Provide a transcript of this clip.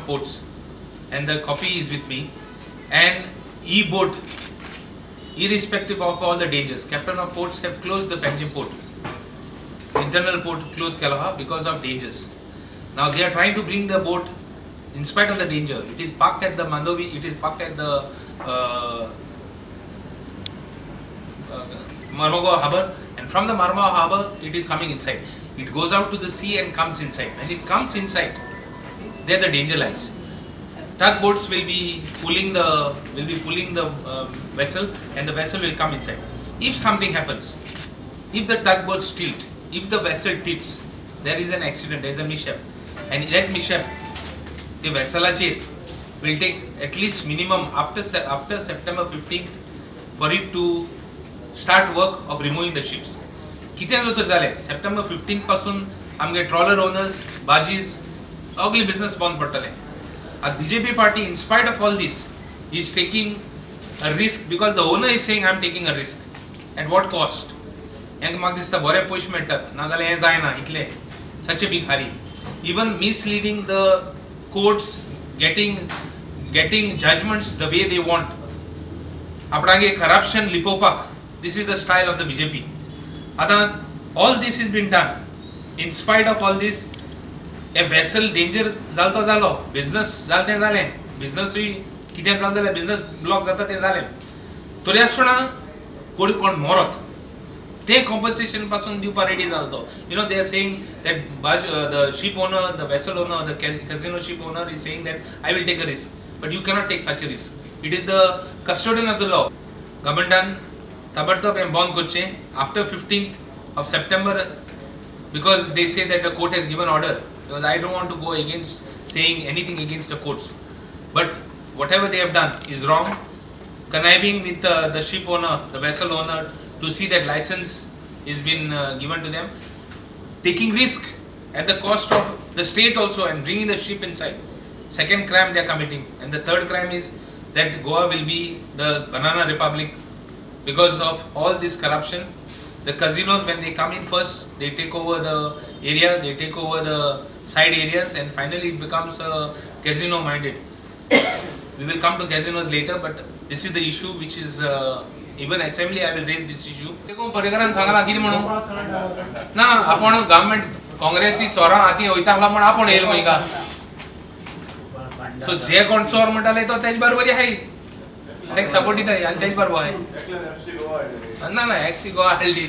of Ports, and the copy is with me. And e-boat, irrespective of all the dangers, Captain of Ports have closed the Panjim port, internal port closed Kalaha because of dangers. Now they are trying to bring the boat in spite of the danger. It is parked at the Mandovi, it is parked at the Mormugao harbour, and from the Mormugao harbour it is coming inside. It goes out to the sea and comes inside. When it comes inside, there the danger lies. Tugboats will be pulling the vessel, and the vessel will come inside. If something happens, if the tugboats tilt, if the vessel tilts, there is an accident, there is a mishap, and that mishap, the vessel will take at least minimum after September 15th for it to start work of removing the ships. कितें उतर जाले September 15th पासून आमगे trawler owners, barges, ugly business बंद पडटले. As BJP party, in spite of all this, is taking a risk because the owner is saying I am taking a risk. At what cost? Rank म्हाका दिसता बरे पयशे मेळटात, नाजाल्यार हें जायना इतले. Such a big hurry. Even misleading the courts, getting judgments the way they want. आपणागे corruption lipopak. This is the style of the BJP. All this has been done. In spite of all this, a vessel danger zalto zalo, business zalte zale, business hui कितें जालें, business block जाता तें जालें. तरी आसतना कोणी कोण मरत. They compensation pasun diupa ready zalto. You know, they are saying that the ship owner, the vessel owner, the casino ship owner is saying that I will take a risk, but you cannot take such a risk. It is the custodian of the law. Government tabartab and bond koche after 15th of September, because they say that the court has given order. Because I don't want to go against saying anything against the courts, but whatever they have done is wrong. Conniving with the ship owner, the vessel owner, to see that license is been given to them, taking risk at the cost of the state also, and bringing the ship inside. Second crime they are committing, and the third crime is that Goa will be the banana republic because of all this corruption. The casinos, when they come in first, they take over the area, they take over the side areas, and finally it becomes casino minded. We will come to casinos later, but this is the issue which is even assembly I will raise this issue. देखो परिकरण सांगला किती म्हणू ना आपण government काँग्रेसी चोरा हाती वयताला म्हण आपण येल मयगा सो जे कोण चोर म्हणटाले तो तेज बरोबर आहे तेक सपोर्ट दिता आणि तेज बरोबर आहे ना ना FC गोवा हल्ली